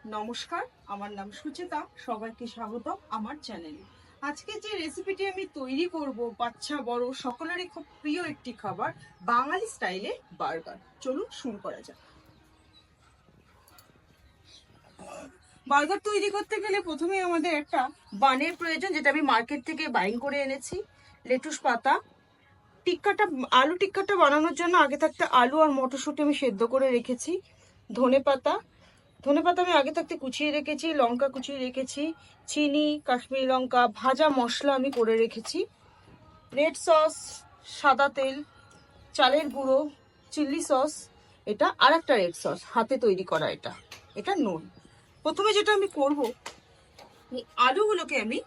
নমস্কার, আমার নাম সুচেতা। সবাইকে স্বাগত আমার চ্যানেলে। আজকে যে রেসিপিটি আমি তৈরি করব, বাচ্চা বড় সকলেরই খুব প্রিয় একটি খাবার, বাঙালি স্টাইলে বার্গার। চলুন শুরু করা যাক। বার্গার তৈরি করতে গেলে প্রথমে আমাদের একটা বানের প্রয়োজন, যেটা আমি মার্কেট থেকে বাইং করে এনেছি। লেটুস পাতা, টিক্কাটা, আলু টিক্কাটা বানানোর জন্য আগে থাকতে আলু আর মটরশুঁটি আমি সেদ্ধ করে রেখেছি। ধনেপাতা আমি আগে থাকতে কুচিয়ে রেখেছি, লঙ্কা কুচিয়ে রেখেছি, চিনি, কাশ্মীরি লঙ্কা, ভাজা মশলা আমি করে রেখেছি, রেড সস, সাদা তেল, চালের গুঁড়ো, চিলি সস, এটা আর একটা রেড সস হাতে তৈরি করা, এটা নুন। প্রথমে যেটা আমি করব, আলুগুলোকে আমি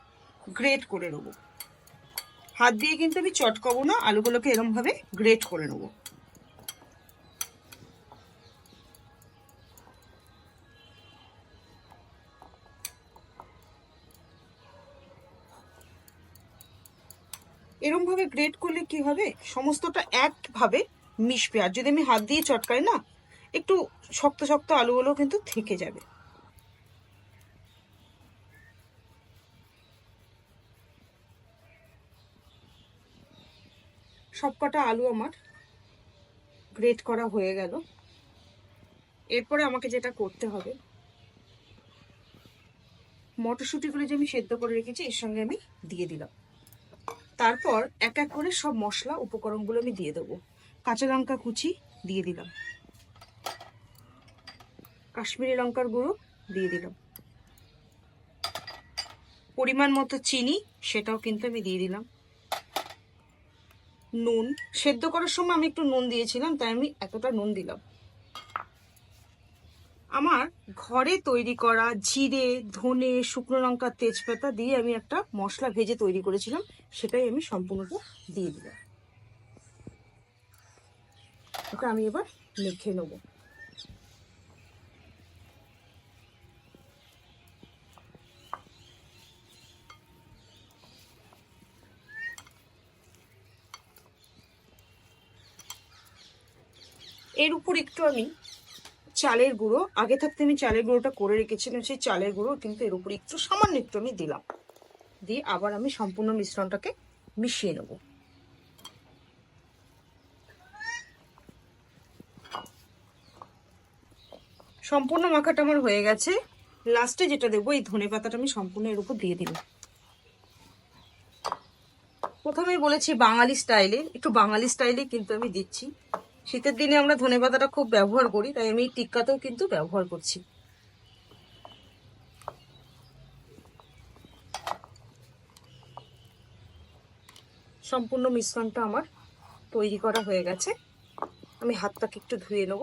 গ্রেট করে নেবো। হাত দিয়ে কিন্তু আমি চটকাবো না, আলুগুলোকে এরকম ভাবে গ্রেট করে নেবো। এরকম ভাবে গ্রেট করলে কি হবে, সমস্তটা একভাবে মিশবে। আর যদি আমি হাত দিয়ে চটকাই না, একটু শক্ত শক্ত আলুগুলো কিন্তু থেকে যাবে। সবকটা আলু আমার গ্রেট করা হয়ে গেল। এরপরে আমাকে যেটা করতে হবে, মটরশুঁটিগুলো যে আমি সেদ্ধ করে রেখেছি এর সঙ্গে আমি দিয়ে দিলাম। তারপর এক এক করে সব মশলা উপকরণগুলো আমি দিয়ে দেবো। কাঁচা লঙ্কা কুচি দিয়ে দিলাম, কাশ্মীরি লঙ্কার গুঁড়ো দিয়ে দিলাম, পরিমাণ মতো চিনি, সেটাও কিন্তু আমি দিয়ে দিলাম, নুন, সেদ্ধ করার সময় আমি একটু নুন দিয়েছিলাম, তাই আমি এতটা নুন দিলাম। আমার ঘরে তৈরি করা জিরে, ধনে, শুকনো লঙ্কা, তেজপাতা দিয়ে আমি একটা মশলা ভেজে তৈরি করেছিলাম, সেটাই আমি সম্পূর্ণটা দিয়ে দিলাম। ওটা আমি এবার মেখে নেব। এর উপর একটু আমি চালের গুঁড়ো, আগে থাকতে আমি চালের গুঁড়োটা করে রেখেছিলাম, সেই চালের গুঁড়ো কিন্তু এর উপর একটু সামান্য একটু আমি দিলাম। দিয়ে আবার আমি সম্পূর্ণ মিশ্রণটাকে মিশিয়ে নেব। সম্পূর্ণ মাখাটা আমার হয়ে গেছে। লাস্টে যেটা দেবো, এই ধনে পাতাটা আমি সম্পূর্ণ এর উপর দিয়ে দিলাম। প্রথমেই বলেছি বাঙালি স্টাইলে, একটু বাঙালি স্টাইলে কিন্তু আমি দিচ্ছি। শীতের দিনে আমরা ধনেপাতাটা খুব ব্যবহার করি, তাই আমি টিক্কাতেও কিন্তু ব্যবহার করছি। সম্পূর্ণ মিশ্রণটা আমার তৈরি করা হয়ে গেছে। আমি হাতটাকে একটু ধুয়ে নেব।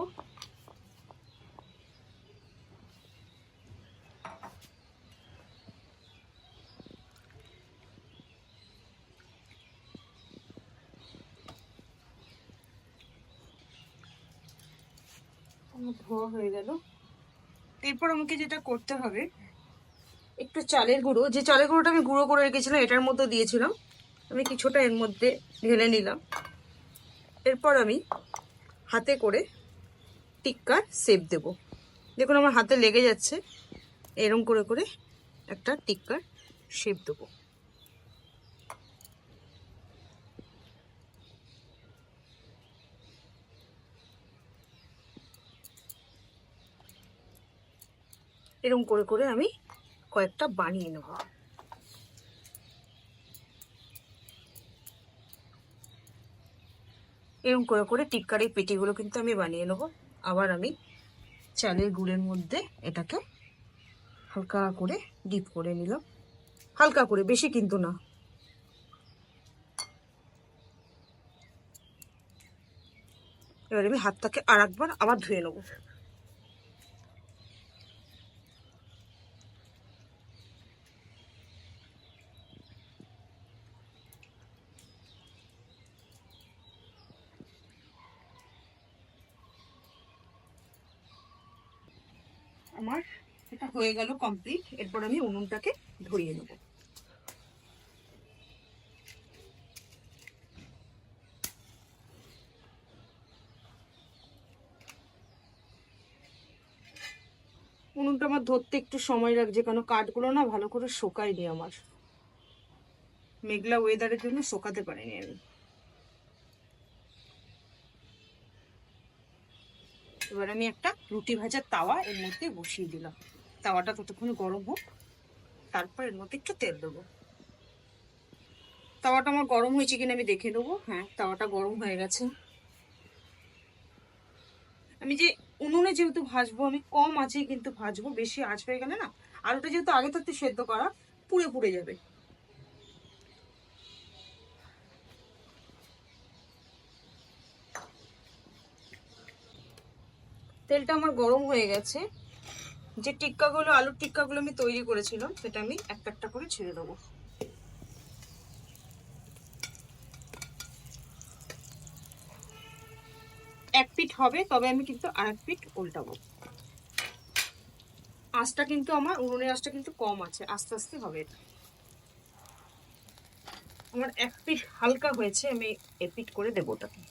আমার ধোয়া হয়ে গেল। এরপর আমাকে যেটা করতে হবে, একটু চালের গুঁড়ো, যে চালের গুঁড়োটা আমি গুঁড়ো করে রেখেছিলাম এটার মধ্যে দিয়েছিলাম, আমি কিছুটা এর মধ্যে ঢেলে নিলাম। এরপর আমি হাতে করে টিক্কার শেপ দেব। দেখুন আমার হাতে লেগে যাচ্ছে, এরম করে করে একটা টিক্কার শেপ দেবো। এরম করে করে আমি কয়েকটা বানিয়ে নেব। এরকম করে করে টিক্কার এই পেটিগুলো কিন্তু আমি বানিয়ে নেব। আবার আমি চালের গুঁড়ের মধ্যে এটাকে হালকা করে ডিপ করে নিলাম, হালকা করে, বেশি কিন্তু না। এবার আমি হাতটাকে আর একবার আবার ধুয়ে নেব। আমার এটা হয়ে গেল কমপ্লিট। এরপর আমি উনুনটাকে ধরিয়ে নেব। উনুনটা আমার ধরতে একটু সময় লাগছে, কারণ কাঠগুলো না ভালো করে শোকায়নি আমার, মেঘলা ওয়েদারের জন্য শোকাতে পারিনি আমি। এবার আমি একটা রুটি ভাজার তাওয়া এর মধ্যে বসিয়ে দিলাম। তাওয়াটা ততক্ষণ গরম হোক, তারপর এর মধ্যে একটু তেল দেবো। তাওয়াটা আমার গরম হয়েছে কিনা আমি দেখে নেবো। হ্যাঁ, তাওয়াটা গরম হয়ে গেছে। আমি যে উনুনে যেহেতু ভাজবো, আমি কম আঁচেই কিন্তু ভাজবো, বেশি আঁচ হয়ে গেলে না আলুটা যেহেতু আগে থাকতে সেদ্ধ করা, পুড়ে পুড়ে যাবে। তেলটা আমার গরম হয়ে গেছে। যে টিক্কাগুলো, আলুর টিক্কাগুলো আমি তৈরি করেছিলাম, সেটা আমি একটা একটা করে ছেড়ে দেবো। এক পিঠ হবে, তবে আমি কিন্তু আর এক পিঠ উল্টাবো। আঁচটা কিন্তু আমার, উনুনের আঁচটা কিন্তু কম আছে, আস্তে আস্তে হবে এটা। আমার এক পিঠ হালকা হয়েছে, আমি এপিঠ করে দেবো ওটাকে।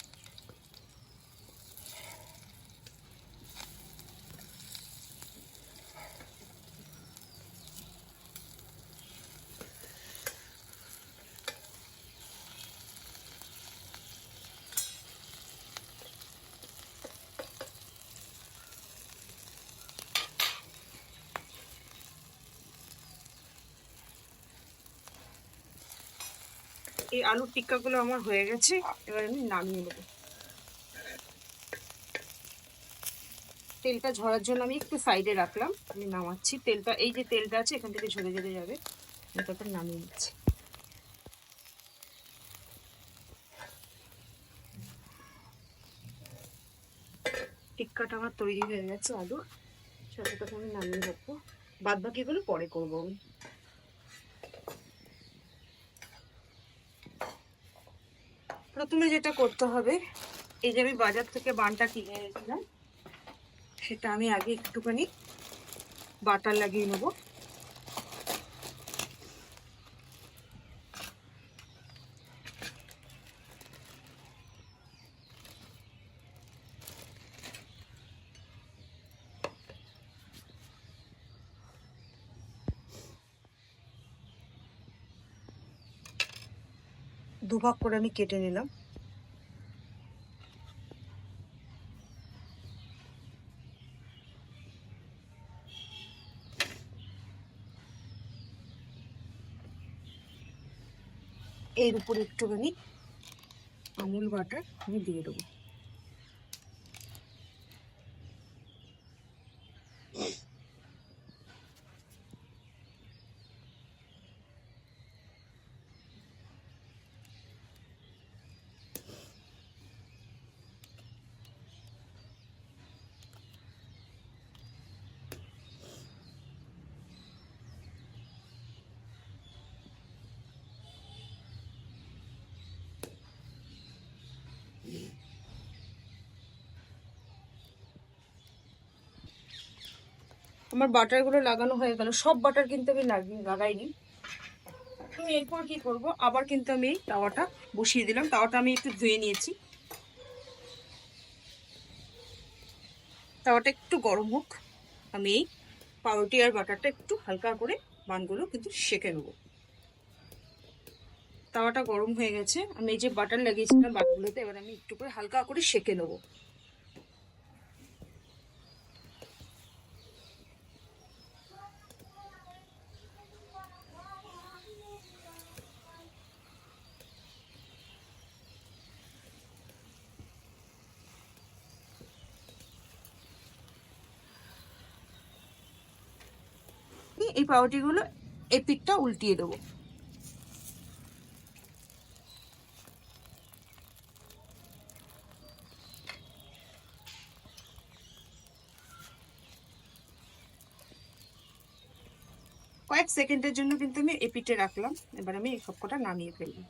এই আলুর টিক্কাগুলো আমার হয়ে গেছে, এবার আমি নামিয়ে নেবো। তেলটা ঝরার জন্য আমি একটু সাইডে রাখলাম, আমি নামাচ্ছি। তেলটা, এই যে তেলটা আছে এখান থেকে ঝরে ঝরে যাবে, তারপর নামিয়ে নিচ্ছি। টিক্কাটা আমার তৈরি হয়ে গেছে আলুর, সেটাকে আমি নামিয়ে রাখবো। বাদ বাকিগুলো পরে করবো আমি। প্রথমে যেটা করতে হবে, এই যে আমি বাজার থেকে বানটা কিনে এনেছিলাম, সেটা আমি আগে একটুখানি বাটার লাগিয়ে নেবো। দুভাগ করে আমি কেটে নিলাম। এর উপরে একটুখানি আমুল বাটার আমি দিয়ে দেবো। আমার বাটারগুলো লাগানো হয়ে গেল। সব বাটার কিন্তু আমি লাগাইনি। আমি এরপর কি করব, আবার কিন্তু আমি এই তাওয়াটা বসিয়ে দিলাম। তাওয়াটা আমি একটু ধুয়ে নিয়েছি। তাওয়াটা একটু গরম হোক, আমি এই পাউরুটি আর বাটারটা একটু হালকা করে বানগুলো কিন্তু সেঁকে নেবো। তাওয়াটা গরম হয়ে গেছে, আমি এই যে বাটার লাগিয়েছিলাম বানগুলোতে, এবার আমি একটু করে হালকা করে সেঁকে নেবো। এই পাউরুটিগুলো এই পিঠটা উল্টিয়ে দেবো। কয়েক সেকেন্ডের জন্য কিন্তু আমি এই পিঠে রাখলাম। এবার আমি এই সবকটা নামিয়ে ফেলবো।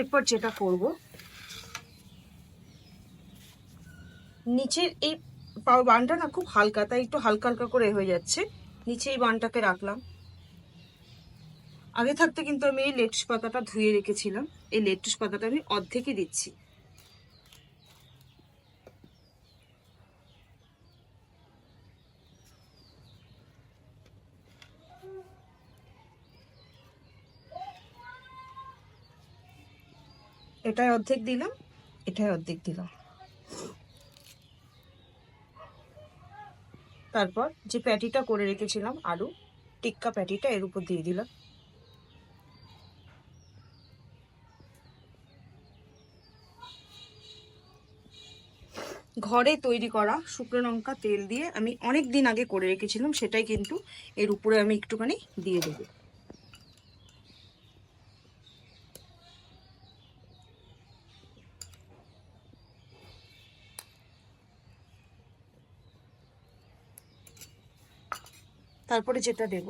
এরপর যেটা করব, নিচের এই বানটা না খুব হালকা, তাই একটু হালকা হালকা করে হয়ে যাচ্ছে। নিচে এই বানটাকে রাখলাম। আগে থাকতে কিন্তু আমি এই লেটুস পাতাটা ধুয়ে রেখেছিলাম, এই লেটুস পাতাটা আমি অর্ধেকই দিচ্ছি। এটাই অর্ধেক দিলাম, এটাই অর্ধেক দিলাম। তারপর যে প্যাটিটা করে রেখেছিলাম আলু টিক্কা প্যাটিটা এর উপর দিয়ে দিলাম। ঘরে তৈরি করা শুকনো লঙ্কা তেল দিয়ে আমি অনেক দিন আগে করে রেখেছিলাম, সেটাই কিন্তু এর উপরে আমি একটুখানি দিয়ে দেবো। তারপরে যেটা দেব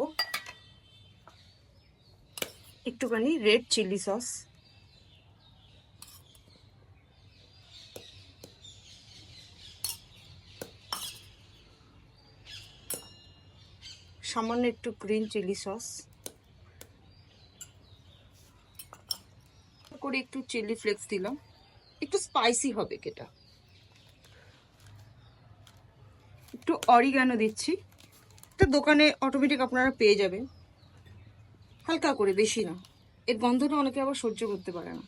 একটুখানি রেড চিলি সস, সামান্য একটু গ্রিন চিলি সস করে একটু চিলি ফ্লেক্স দিলাম, একটু স্পাইসি হবে এটা। একটু অরিগানো দিচ্ছি, এটা দোকানে অটোমেটিক আপনারা পেয়ে যাবেন। হালকা করে, বেশি না, এর গন্ধটা অনেকে আবার সহ্য করতে পারে না।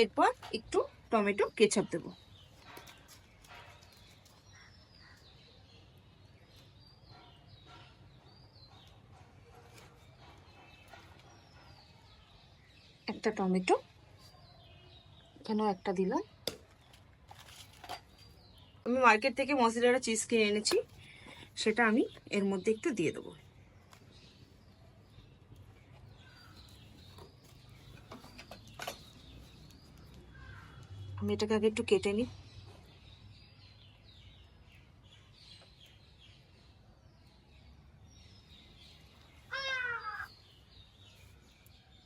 এরপর একটু টমেটো কেচাপ দেবো। একটা টমেটো, এখানেও একটা দিলাম। আমি মার্কেট থেকে মসলাটা চিজ কিনে এনেছি, সেটা আমি এর মধ্যে একটু দিয়ে দেবো। আমি এটাকে আগে একটু কেটে নিই।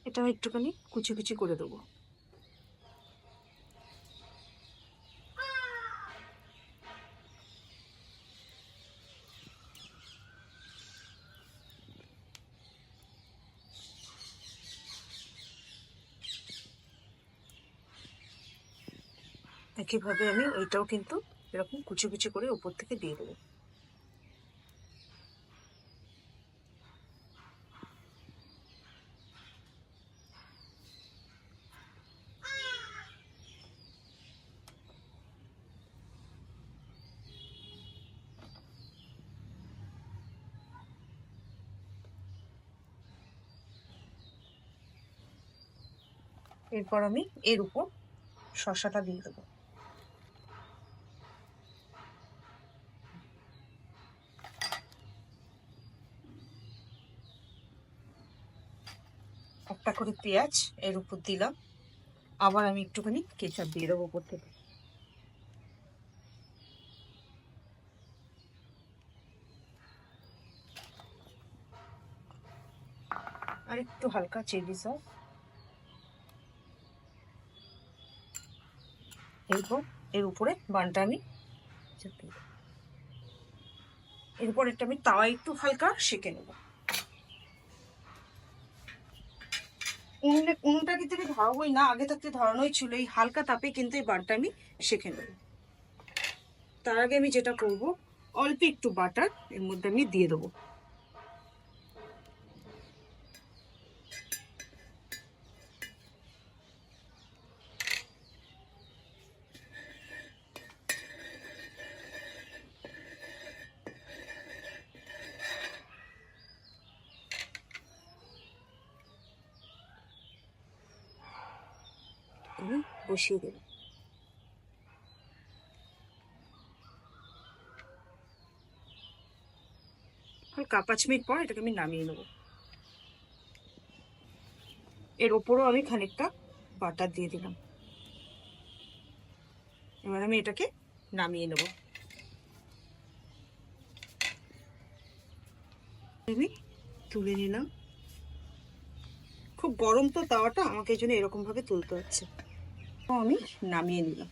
এটা একটুখানি কুচি কুচি করে দেবো। একইভাবে আমি ওইটাও কিন্তু এরকম কুচি কুচি করে উপর থেকে দিয়ে দেবো। এরপর আমি এর উপর শসাটা দিয়ে দেবো। একটা করে পেঁয়াজ এর উপর দিলাম, আবার আমি একটুখানি কেচাপ দিয়ে দেবো উপর থেকে। আর একটু হালকা চিলি সস। এরপর এর উপরে বানটা আমি এরপর এটা আমি তাওয়া একটু হালকা সেঁকে নেব। উনুনটা কিন্তু আমি ধরাবোই না, আগে থাকতে ধরানোই ছিল, এই হালকা তাপে কিন্তু এই বানটা আমি সেঁকে নেব। তার আগে আমি যেটা করব, অল্প একটু বাটার এর মধ্যে আমি দিয়ে দেবো। আমি বসিয়ে দেব। হালকা 5 মিনিট পর এটাকে আমি নামিয়ে নেব। এর ওপরও আমি খানিকটা বাটার দিয়ে দিলাম। এবার আমি এটাকে নামিয়ে নেব। আমি তুলে নিলাম। খুব গরম তো তাওয়াটা, আমাকে এই জন্য এরকম ভাবে তুলতে হচ্ছে। আমি নামিয়ে নিলাম।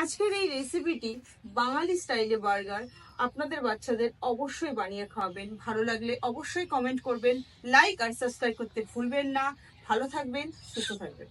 আজকের এই রেসিপিটি বাঙালি স্টাইলে বার্গার আপনাদের বাচ্চাদের অবশ্যই বানিয়ে খাওয়াবেন। ভালো লাগলে অবশ্যই কমেন্ট করবেন, লাইক আর সাবস্ক্রাইব করতে ভুলবেন না। ভালো থাকবেন, সুস্থ থাকবেন।